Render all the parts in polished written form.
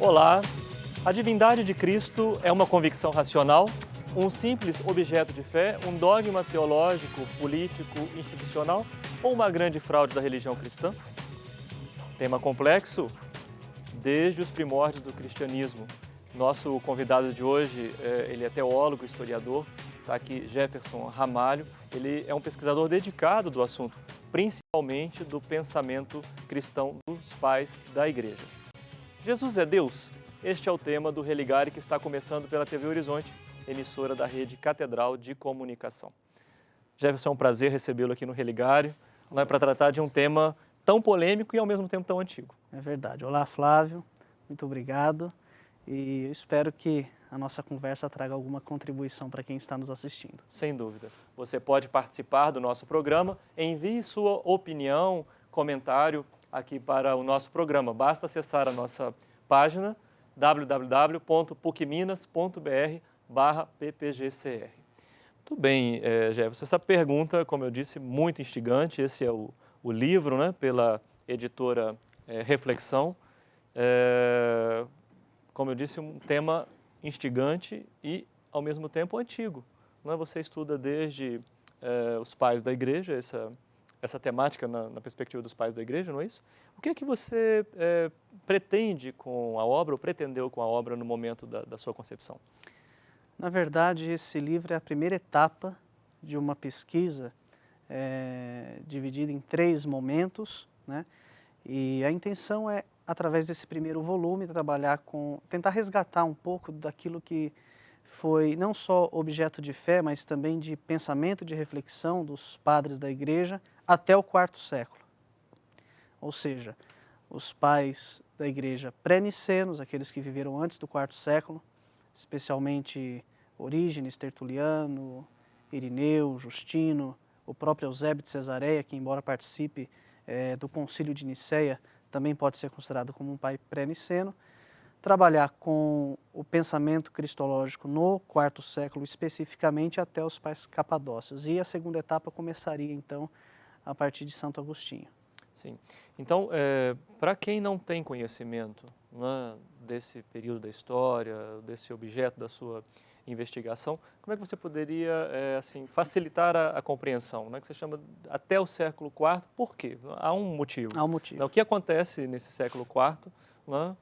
Olá! A divindade de Cristo é uma convicção racional, um simples objeto de fé, um dogma teológico, político, institucional ou uma grande fraude da religião cristã? Tema complexo desde os primórdios do cristianismo. Nosso convidado de hoje, ele é teólogo, historiador, está aqui Jefferson Ramalho. Ele é um pesquisador dedicado do assunto, principalmente do pensamento cristão dos pais da Igreja. Jesus é Deus? Este é o tema do Religare que está começando pela TV Horizonte, emissora da Rede Catedral de Comunicação. Jefferson, é um prazer recebê-lo aqui no Religare, para tratar de um tema tão polêmico e ao mesmo tempo tão antigo. É verdade. Olá, Flávio. Muito obrigado. E eu espero que a nossa conversa traga alguma contribuição para quem está nos assistindo. Sem dúvida. Você pode participar do nosso programa, envie sua opinião, comentário aqui para o nosso programa. Basta acessar a nossa página www.pucminas.br/ppgcr. Muito bem, Jefferson, essa pergunta, como eu disse, muito instigante. Esse é o livro, né, pela editora Reflexão. Como eu disse, um tema instigante e, ao mesmo tempo, antigo. Não é? Você estuda desde os pais da Igreja, essa temática na perspectiva dos pais da Igreja, não é isso? O que é que você pretende com a obra, ou pretendeu com a obra no momento da sua concepção? Na verdade, esse livro é a primeira etapa de uma pesquisa dividida em 3 momentos, né? E a intenção é, através desse primeiro volume, tentar resgatar um pouco daquilo que foi não só objeto de fé, mas também de pensamento, de reflexão dos padres da Igreja até o IV século. Ou seja, os pais da Igreja pré-nicenos, aqueles que viveram antes do IV século, especialmente Orígenes, Tertuliano, Irineu, Justino, o próprio Eusébio de Cesareia, que embora participe do Concílio de Nicéia, também pode ser considerado como um pai pré-niceno, trabalhar com o pensamento cristológico no IV século, especificamente até os pais capadócios. E a segunda etapa começaria, então, a partir de Santo Agostinho. Sim. Então, para quem não tem conhecimento, né, desse período da história, desse objeto da sua investigação, como é que você poderia assim, facilitar a compreensão, né, que você chama até o século IV? Por quê? Há um motivo. Há um motivo. Né, o que acontece nesse século IV, né,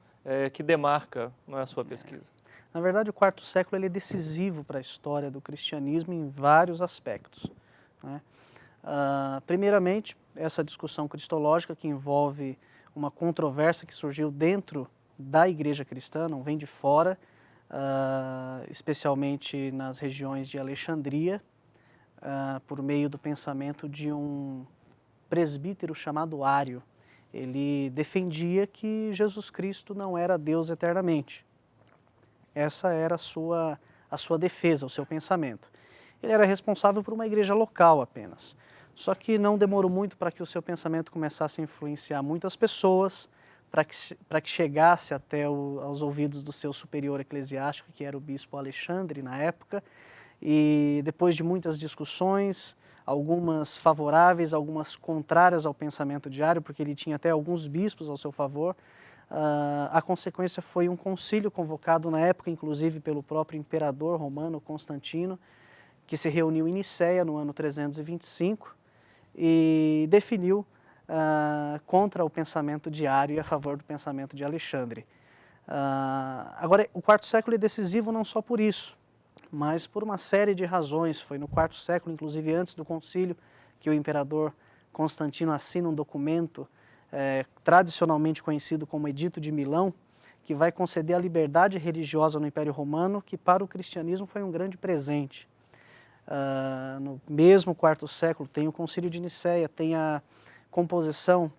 que demarca, né, a sua pesquisa? Na verdade, o IV século ele é decisivo para a história do cristianismo em vários aspectos, né? Primeiramente, essa discussão cristológica que envolve uma controvérsia que surgiu dentro da Igreja cristã, não vem de fora, especialmente nas regiões de Alexandria, por meio do pensamento de um presbítero chamado Ário. Ele defendia que Jesus Cristo não era Deus eternamente. Essa era a sua defesa, o seu pensamento. Ele era responsável por uma igreja local apenas. Só que não demorou muito para que o seu pensamento começasse a influenciar muitas pessoas, para que chegasse até aos ouvidos do seu superior eclesiástico, que era o bispo Alexandre na época, e depois de muitas discussões, algumas favoráveis, algumas contrárias ao pensamento de Ário, porque ele tinha até alguns bispos ao seu favor, a consequência foi um concílio convocado na época, inclusive pelo próprio imperador romano Constantino, que se reuniu em Nicéia no ano 325 e definiu contra o pensamento de Ário e a favor do pensamento de Alexandre. Agora, o IV século é decisivo não só por isso, mas por uma série de razões. Foi no IV século, inclusive antes do concílio, que o imperador Constantino assina um documento tradicionalmente conhecido como Edito de Milão, que vai conceder a liberdade religiosa no Império Romano, que para o cristianismo foi um grande presente. No mesmo IV século tem o Concílio de Nicéia, tem a composição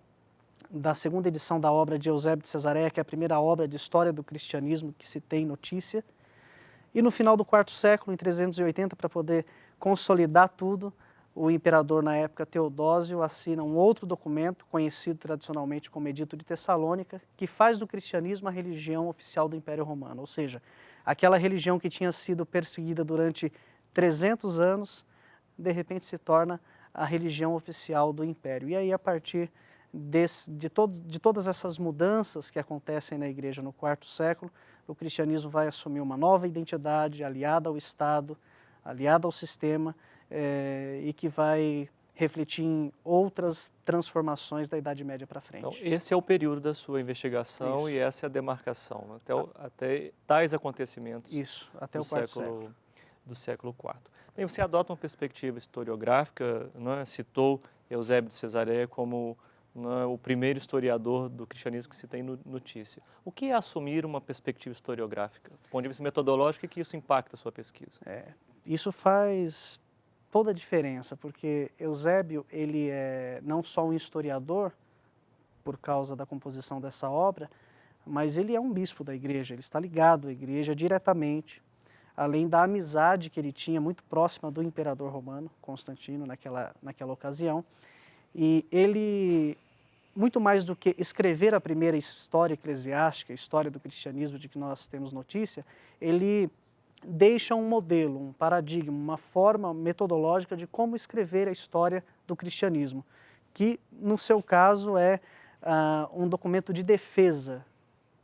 da segunda edição da obra de Eusébio de Cesareia, que é a primeira obra de história do cristianismo que se tem notícia. E no final do IV século, em 380, para poder consolidar tudo, o imperador na época, Teodósio, assina um outro documento, conhecido tradicionalmente como Edito de Tessalônica, que faz do cristianismo a religião oficial do Império Romano. Ou seja, aquela religião que tinha sido perseguida durante 300 anos, de repente se torna a religião oficial do Império. E aí, a partir de todas essas mudanças que acontecem na igreja no quarto século, o cristianismo vai assumir uma nova identidade aliada ao Estado, aliada ao sistema, e que vai refletir em outras transformações da Idade Média para frente. Então, esse é o período da sua investigação Isso. e essa é a demarcação, né? Até tais acontecimentos Isso, até o quarto século. do século IV. Bem, você adota uma perspectiva historiográfica, não é? Citou Eusébio de Cesareia como, não é, o primeiro historiador do cristianismo que se tem notícia. O que é assumir uma perspectiva historiográfica? Do ponto de vista metodológico, o que isso impacta a sua pesquisa? Isso faz toda a diferença, porque Eusébio, ele é não só um historiador, por causa da composição dessa obra, mas ele é um bispo da igreja, ele está ligado à igreja diretamente, além da amizade que ele tinha muito próxima do imperador romano, Constantino, naquela ocasião. E ele, muito mais do que escrever a primeira história eclesiástica, a história do cristianismo de que nós temos notícia, ele deixa um modelo, um paradigma, uma forma metodológica de como escrever a história do cristianismo, que no seu caso é um documento de defesa,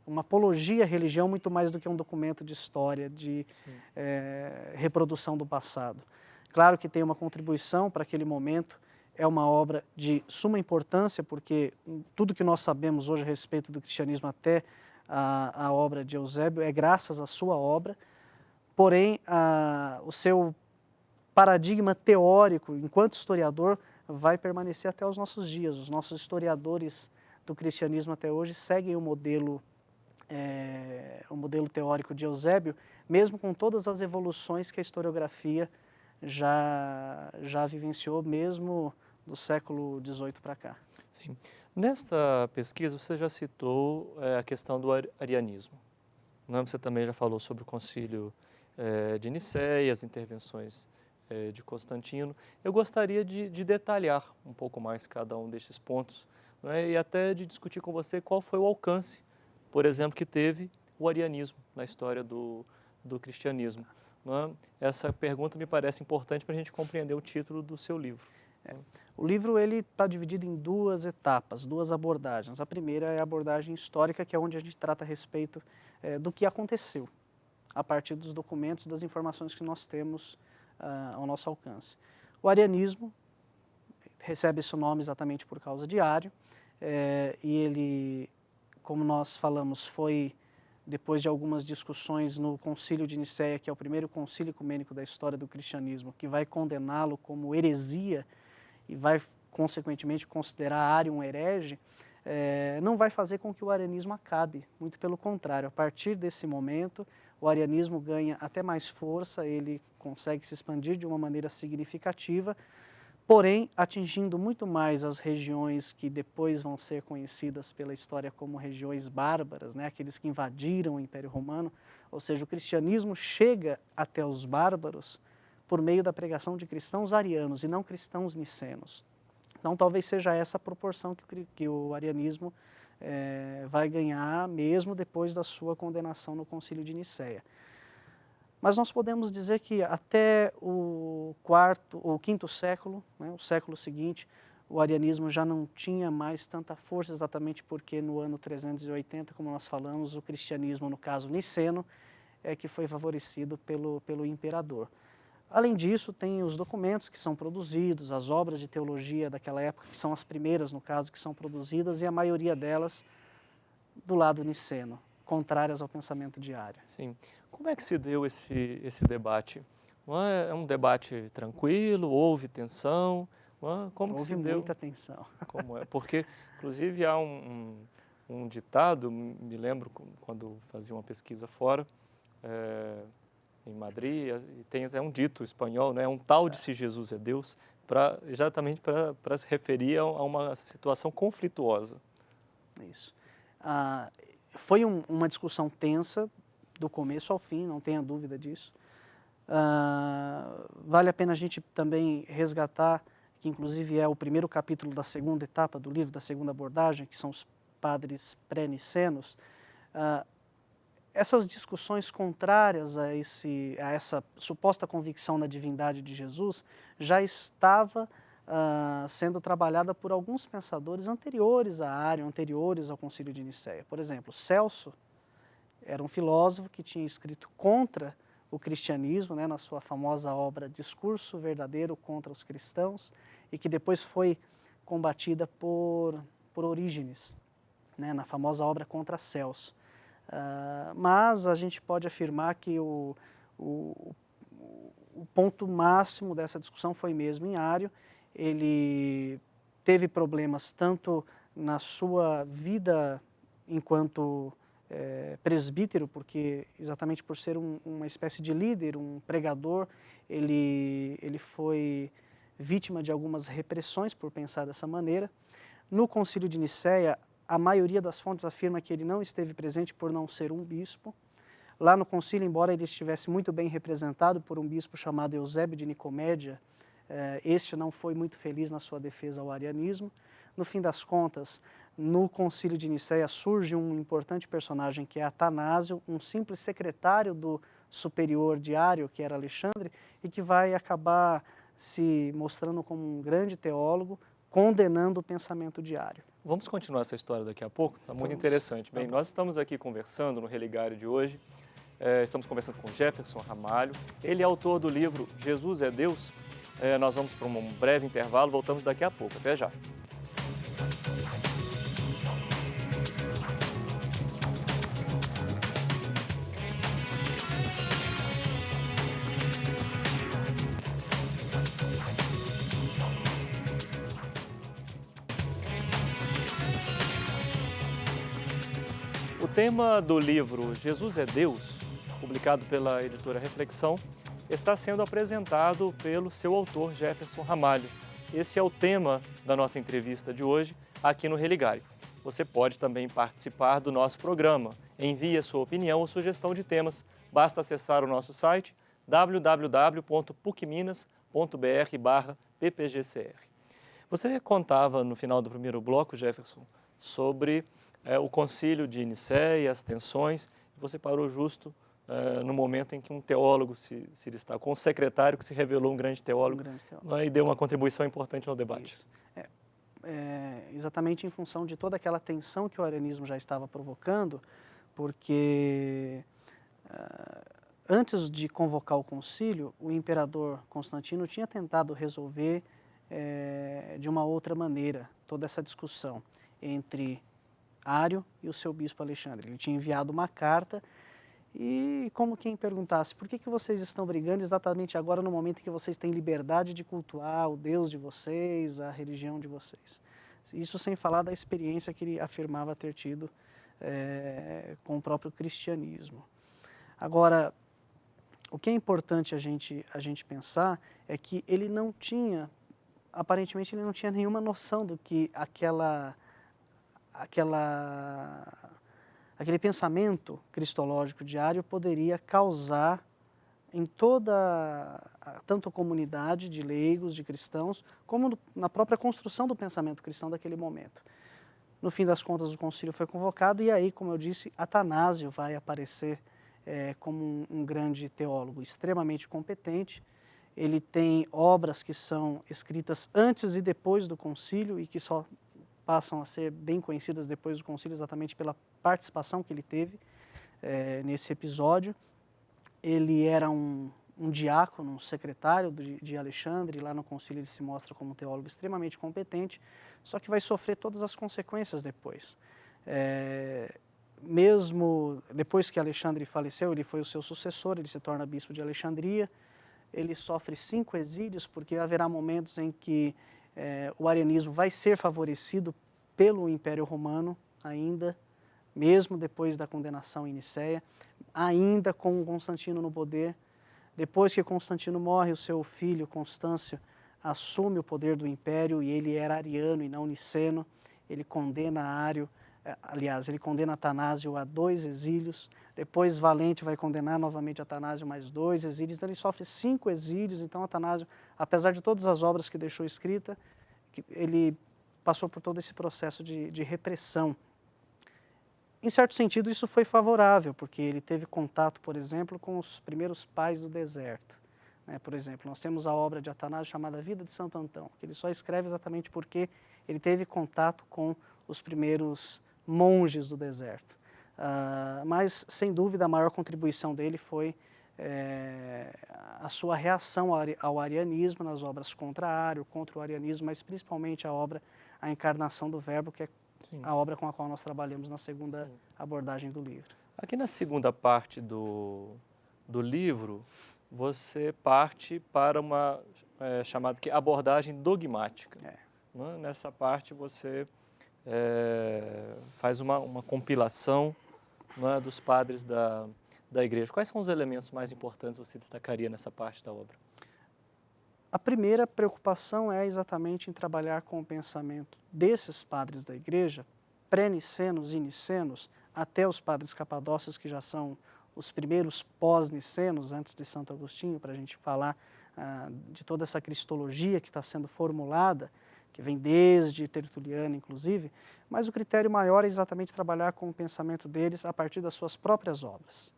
uma apologia à religião muito mais do que um documento de história, de reprodução do passado. Claro que tem uma contribuição para aquele momento, é uma obra de suma importância, porque tudo que nós sabemos hoje a respeito do cristianismo até a obra de Eusébio é graças à sua obra, porém o seu paradigma teórico, enquanto historiador, vai permanecer até os nossos dias. Os nossos historiadores do cristianismo até hoje seguem o modelo teórico de Eusébio, mesmo com todas as evoluções que a historiografia já vivenciou, mesmo do século XVIII para cá. Sim. Nesta pesquisa, você já citou a questão do arianismo. Não? Você também já falou sobre o concílio de Nicéia, as intervenções de Constantino. Eu gostaria de detalhar um pouco mais cada um desses pontos, não é? E até de discutir com você qual foi o alcance, por exemplo, que teve o arianismo na história do cristianismo. Não é? Essa pergunta me parece importante para a gente compreender o título do seu livro. O livro está dividido em duas etapas, duas abordagens. A primeira é a abordagem histórica, que é onde a gente trata a respeito do que aconteceu, a partir dos documentos, das informações que nós temos ao nosso alcance. O arianismo recebe esse nome exatamente por causa de Ário, e ele, como nós falamos, foi depois de algumas discussões no Concílio de Nicéia, que é o primeiro concílio ecumênico da história do cristianismo, que vai condená-lo como heresia e vai, consequentemente, considerar Ário um herege, não vai fazer com que o arianismo acabe. Muito pelo contrário, a partir desse momento, o arianismo ganha até mais força, ele consegue se expandir de uma maneira significativa, porém atingindo muito mais as regiões que depois vão ser conhecidas pela história como regiões bárbaras, né? Aqueles que invadiram o Império Romano, ou seja, o cristianismo chega até os bárbaros por meio da pregação de cristãos arianos e não cristãos nicenos. Então talvez seja essa a proporção que o arianismo vai ganhar mesmo depois da sua condenação no Concílio de Nicéia. Mas nós podemos dizer que até o quinto século, né, o século seguinte, o arianismo já não tinha mais tanta força, exatamente porque no ano 380, como nós falamos, o cristianismo, no caso niceno, é que foi favorecido pelo imperador. Além disso, tem os documentos que são produzidos, as obras de teologia daquela época, que são as primeiras, no caso, que são produzidas, e a maioria delas do lado niceno, contrárias ao pensamento de Ário. Sim. Como é que se deu esse debate? Não é um debate tranquilo? Houve tensão? Não é? Como que se deu? Houve muita tensão. Como é? Porque, inclusive, há um ditado, me lembro quando fazia uma pesquisa fora, em Madrid, e tem até um dito espanhol, né? Um tal de se Jesus é Deus, exatamente para se referir a uma situação conflituosa. Isso. Foi uma discussão tensa, do começo ao fim, não tenha dúvida disso. Vale a pena a gente também resgatar, que inclusive é o primeiro capítulo da segunda etapa do livro, da segunda abordagem, que são os padres pré-nicenos. Essas discussões contrárias a essa suposta convicção na divindade de Jesus já estava sendo trabalhada por alguns pensadores anteriores à Ário, anteriores ao Concílio de Nicéia. Por exemplo, Celso era um filósofo que tinha escrito contra o cristianismo, né, na sua famosa obra Discurso Verdadeiro contra os Cristãos, e que depois foi combatida por Orígenes, né, na famosa obra Contra Celso. Mas a gente pode afirmar que o ponto máximo dessa discussão foi mesmo em Ário. Ele teve problemas tanto na sua vida enquanto presbítero, porque exatamente por ser uma espécie de líder, um pregador, ele foi vítima de algumas repressões por pensar dessa maneira. No Concílio de Nicéia, a maioria das fontes afirma que ele não esteve presente por não ser um bispo. Lá no concílio, embora ele estivesse muito bem representado por um bispo chamado Eusébio de Nicomédia, este não foi muito feliz na sua defesa ao arianismo. No fim das contas, no concílio de Nicéia surge um importante personagem que é Atanásio, um simples secretário do superior de Ário, que era Alexandre, e que vai acabar se mostrando como um grande teólogo, condenando o pensamento de Ário. Vamos continuar essa história daqui a pouco? Está muito interessante. Bem, nós estamos aqui conversando no Religário de hoje, estamos conversando com Jefferson Ramalho, ele é autor do livro Jesus é Deus. Nós vamos para um breve intervalo, voltamos daqui a pouco. Até já. O tema do livro Jesus é Deus, publicado pela editora Reflexão, está sendo apresentado pelo seu autor, Jefferson Ramalho. Esse é o tema da nossa entrevista de hoje aqui no Religário. Você pode também participar do nosso programa. Envie a sua opinião ou sugestão de temas. Basta acessar o nosso site www.pucminas.br/ppgcr. Você contava no final do primeiro bloco, Jefferson, sobre o concílio de Nicéia, as tensões. Você parou justo no momento em que um teólogo se destacou, um secretário que se revelou um grande teólogo, e deu uma contribuição importante no debate. Isso. Exatamente em função de toda aquela tensão que o arianismo já estava provocando, porque antes de convocar o concílio, o imperador Constantino tinha tentado resolver de uma outra maneira toda essa discussão entre Ário e o seu bispo Alexandre. Ele tinha enviado uma carta e como quem perguntasse, por que vocês estão brigando exatamente agora no momento em que vocês têm liberdade de cultuar o Deus de vocês, a religião de vocês? Isso sem falar da experiência que ele afirmava ter tido com o próprio cristianismo. Agora, o que é importante a gente pensar é que ele não tinha, aparentemente ele não tinha nenhuma noção do que aquele pensamento cristológico diário poderia causar em toda, tanto a comunidade de leigos, de cristãos, como na própria construção do pensamento cristão daquele momento. No fim das contas, o concílio foi convocado e aí, como eu disse, Atanásio vai aparecer como um grande teólogo extremamente competente. Ele tem obras que são escritas antes e depois do concílio e que só passam a ser bem conhecidas depois do concílio exatamente pela participação que ele teve nesse episódio. Ele era um diácono, um secretário de Alexandre, lá no concílio ele se mostra como um teólogo extremamente competente, só que vai sofrer todas as consequências depois. Mesmo depois que Alexandre faleceu, ele foi o seu sucessor, ele se torna bispo de Alexandria, ele sofre 5 exílios, porque haverá momentos em que o arianismo vai ser favorecido pelo Império Romano ainda, mesmo depois da condenação em Nicéia, ainda com Constantino no poder. Depois que Constantino morre, o seu filho Constâncio assume o poder do Império e ele era ariano e não niceno. Ele condena Ário, aliás, ele condena Atanásio a 2 exílios. Depois Valente vai condenar novamente Atanásio mais 2 exílios. Então ele sofre 5 exílios. Então Atanásio, apesar de todas as obras que deixou escrita, ele passou por todo esse processo de repressão. Em certo sentido, isso foi favorável, porque ele teve contato, por exemplo, com os primeiros pais do deserto, né? Por exemplo, nós temos a obra de Atanásio chamada Vida de Santo Antão, que ele só escreve exatamente porque ele teve contato com os primeiros monges do deserto. Mas, sem dúvida, a maior contribuição dele foi a sua reação ao arianismo nas obras contra Ário, contra o arianismo, mas principalmente a obra A Encarnação do Verbo, que é Sim. a obra com a qual nós trabalhamos na segunda Sim. abordagem do livro. Aqui na segunda parte do livro, você parte para uma chamada que abordagem dogmática. Né? Nessa parte você faz uma compilação, né, dos padres da igreja. Quais são os elementos mais importantes que você destacaria nessa parte da obra? A primeira preocupação é exatamente em trabalhar com o pensamento desses padres da igreja, pré-nicenos e nicenos, até os padres capadócios, que já são os primeiros pós-nicenos, antes de Santo Agostinho, para a gente falar de toda essa cristologia que está sendo formulada, que vem desde Tertuliano, inclusive, mas o critério maior é exatamente trabalhar com o pensamento deles a partir das suas próprias obras.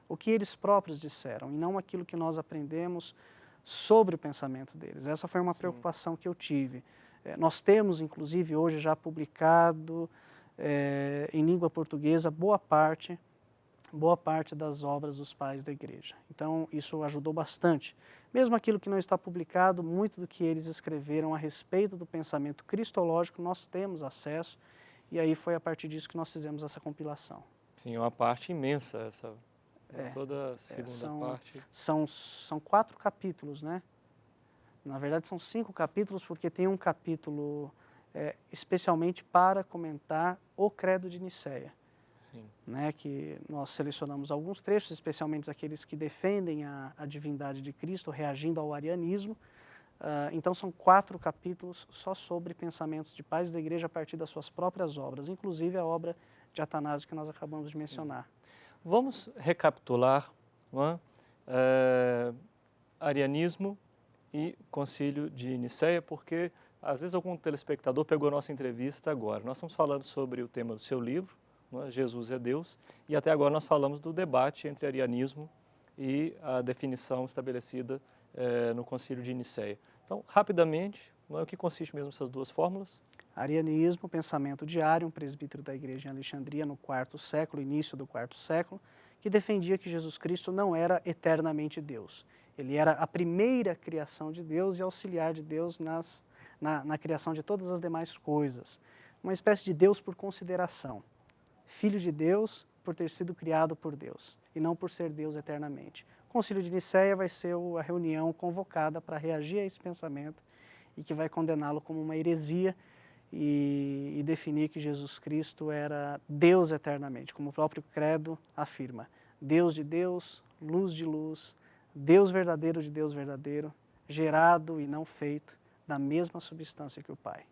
O que eles próprios disseram, e não aquilo que nós aprendemos sobre o pensamento deles. Essa foi uma preocupação que eu tive. Nós temos, inclusive, hoje já publicado em língua portuguesa boa parte das obras dos pais da igreja. Então, isso ajudou bastante. Mesmo aquilo que não está publicado, muito do que eles escreveram a respeito do pensamento cristológico, nós temos acesso, e aí foi a partir disso que nós fizemos essa compilação. Sim, é uma parte imensa, toda a segunda parte. São 4 capítulos, né? Na verdade, são 5 capítulos, porque tem um capítulo especialmente para comentar o Credo de Nicéia. Sim. Né, que nós selecionamos alguns trechos, especialmente aqueles que defendem a divindade de Cristo, reagindo ao arianismo. Então são 4 capítulos só sobre pensamentos de pais da igreja a partir das suas próprias obras, inclusive a obra de Atanásio que nós acabamos de mencionar. Vamos recapitular, não é? Arianismo e Concílio de Nicéia, porque às vezes algum telespectador pegou a nossa entrevista agora. Nós estamos falando sobre o tema do seu livro, Jesus é Deus, e até agora nós falamos do debate entre arianismo e a definição estabelecida no Concílio de Nicéia. Então, rapidamente, o que consiste mesmo essas duas fórmulas? Arianismo, pensamento de Ário, um presbítero da igreja em Alexandria no IV século, início do IV século, que defendia que Jesus Cristo não era eternamente Deus. Ele era a primeira criação de Deus e auxiliar de Deus na criação de todas as demais coisas. Uma espécie de Deus por consideração. Filho de Deus por ter sido criado por Deus e não por ser Deus eternamente. O Concílio de Nicéia vai ser a reunião convocada para reagir a esse pensamento e que vai condená-lo como uma heresia e definir que Jesus Cristo era Deus eternamente, como o próprio credo afirma. Deus de Deus, luz de luz, Deus verdadeiro de Deus verdadeiro, gerado e não feito, da mesma substância que o Pai.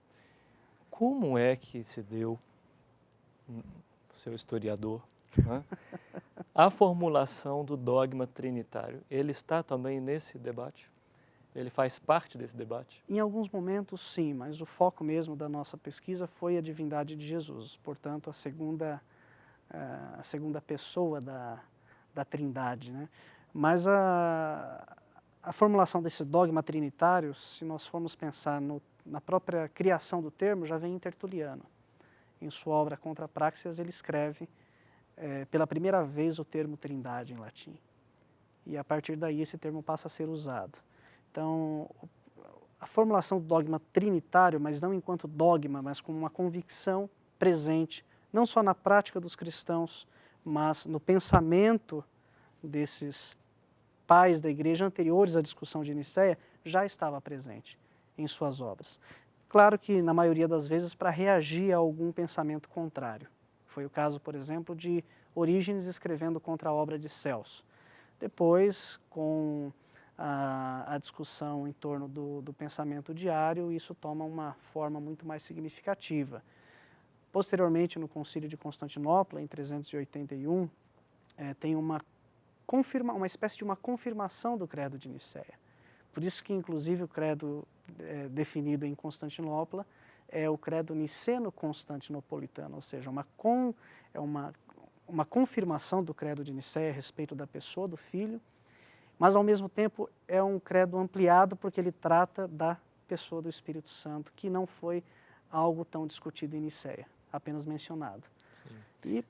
Como é que se deu, seu historiador, né, a formulação do dogma trinitário? Ele está também nesse debate? Ele faz parte desse debate? Em alguns momentos, sim, mas o foco mesmo da nossa pesquisa foi a divindade de Jesus, portanto, a segunda pessoa da Trindade, né? Mas a formulação desse dogma trinitário, se nós formos pensar na própria criação do termo, já vem em Tertuliano. Em sua obra Contra Praxeas, ele escreve pela primeira vez o termo trindade em latim. E a partir daí esse termo passa a ser usado. Então, a formulação do dogma trinitário, mas não enquanto dogma, mas como uma convicção presente, não só na prática dos cristãos, mas no pensamento desses pais da igreja anteriores à discussão de Nicéia, já estava presente em suas obras. Claro que, na maioria das vezes, para reagir a algum pensamento contrário. Foi o caso, por exemplo, de Orígenes escrevendo contra a obra de Celso. Depois, com a discussão em torno do pensamento diário, isso toma uma forma muito mais significativa. Posteriormente, no Concílio de Constantinopla, em 381, tem uma espécie de uma confirmação do credo de Nicéia. Por isso que, inclusive, o credo definido em Constantinopla é o credo niceno-constantinopolitano, ou seja, uma confirmação do credo de Nicéia a respeito da pessoa do Filho, mas ao mesmo tempo é um credo ampliado porque ele trata da pessoa do Espírito Santo, que não foi algo tão discutido em Nicéia, apenas mencionado. Sim. E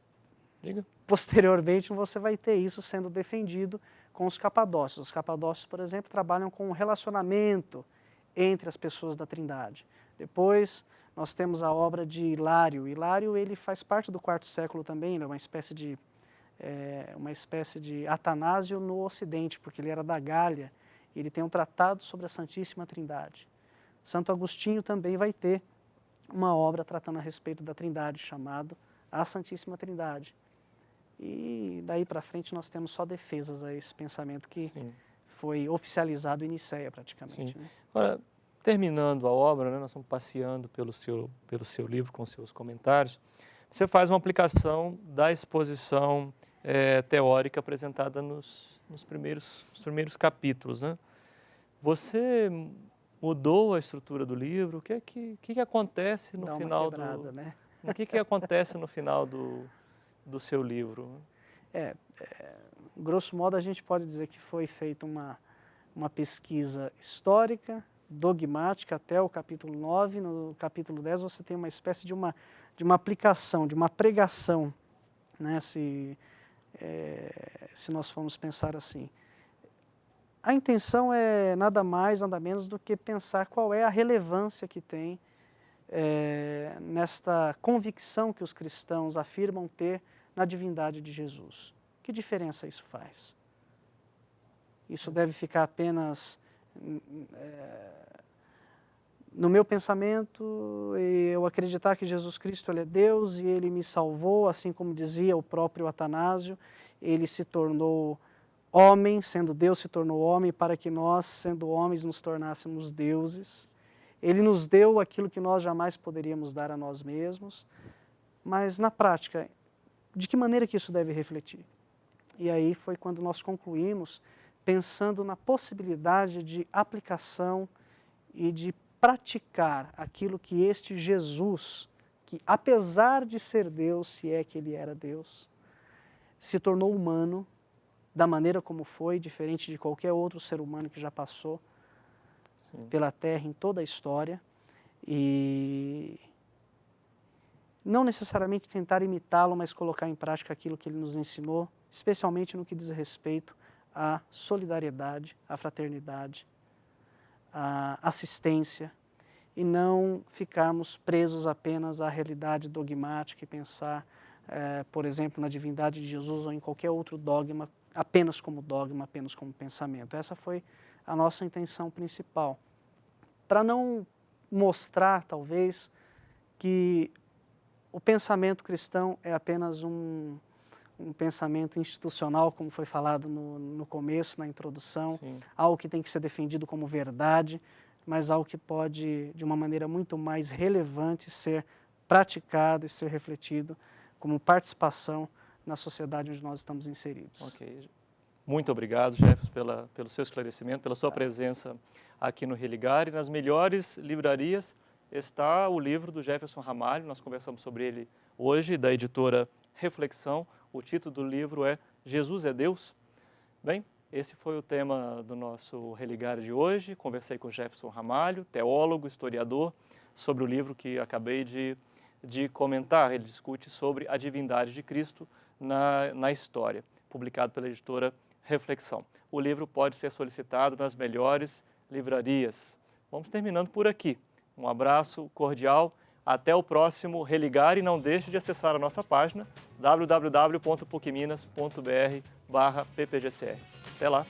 Diga. posteriormente você vai ter isso sendo defendido com os capadócios. Os capadócios, por exemplo, trabalham com o relacionamento entre as pessoas da Trindade. Depois nós temos a obra de Hilário. Hilário, ele faz parte do quarto século também, ele é uma espécie de Atanásio no Ocidente, porque ele era da Gália, e ele tem um tratado sobre a Santíssima Trindade. Santo Agostinho também vai ter uma obra tratando a respeito da Trindade, chamado A Santíssima Trindade. E daí para frente nós temos só defesas a esse pensamento que Sim. foi oficializado em Nicéia praticamente. Sim. Né? Agora, terminando a obra, né, nós estamos passeando pelo seu livro com seus comentários, você faz uma aplicação da exposição teórica apresentada nos primeiros capítulos. Né? Você mudou a estrutura do livro? O que acontece no Dá uma final quebrada, né? O que acontece no final do seu livro? Grosso modo, a gente pode dizer que foi feita uma pesquisa histórica, dogmática, até o capítulo 9. No capítulo 10 você tem uma espécie de uma aplicação, de uma pregação, né? Se nós formos pensar assim. A intenção é nada mais, nada menos do que pensar qual é a relevância que tem nesta convicção que os cristãos afirmam ter na divindade de Jesus. Que diferença isso faz? Isso deve ficar apenas no meu pensamento, eu acreditar que Jesus Cristo ele é Deus e Ele me salvou, assim como dizia o próprio Atanásio, Ele se tornou homem, sendo Deus se tornou homem para que nós, sendo homens, nos tornássemos deuses. Ele nos deu aquilo que nós jamais poderíamos dar a nós mesmos, mas na prática, de que maneira que isso deve refletir? E aí foi quando nós concluímos pensando na possibilidade de aplicação e de praticar aquilo que este Jesus, que apesar de ser Deus, se é que ele era Deus, se tornou humano da maneira como foi, diferente de qualquer outro ser humano que já passou Sim. pela Terra em toda a história, e não necessariamente tentar imitá-lo, mas colocar em prática aquilo que ele nos ensinou, especialmente no que diz respeito à solidariedade, à fraternidade, à assistência, e não ficarmos presos apenas à realidade dogmática e pensar, por exemplo, na divindade de Jesus ou em qualquer outro dogma, apenas como dogma, apenas como pensamento. Essa foi a nossa intenção principal. Para não mostrar, talvez, que o pensamento cristão é apenas um pensamento institucional, como foi falado no começo, na introdução, Sim. algo que tem que ser defendido como verdade, mas algo que pode, de uma maneira muito mais relevante, ser praticado e ser refletido como participação na sociedade onde nós estamos inseridos. Ok. Muito obrigado, Jefferson, pelo seu esclarecimento, pela sua presença aqui no Religar. E nas melhores livrarias está o livro do Jefferson Ramalho, nós conversamos sobre ele hoje, da editora Reflexão. O título do livro é Jesus é Deus? Bem, esse foi o tema do nosso Religar de hoje. Conversei com Jefferson Ramalho, teólogo, historiador, sobre o livro que acabei de comentar. Ele discute sobre a divindade de Cristo na história, publicado pela editora Reflexão. O livro pode ser solicitado nas melhores livrarias. Vamos terminando por aqui. Um abraço cordial, até o próximo Religar e não deixe de acessar a nossa página www.pucminas.br/ppgcr. Até lá!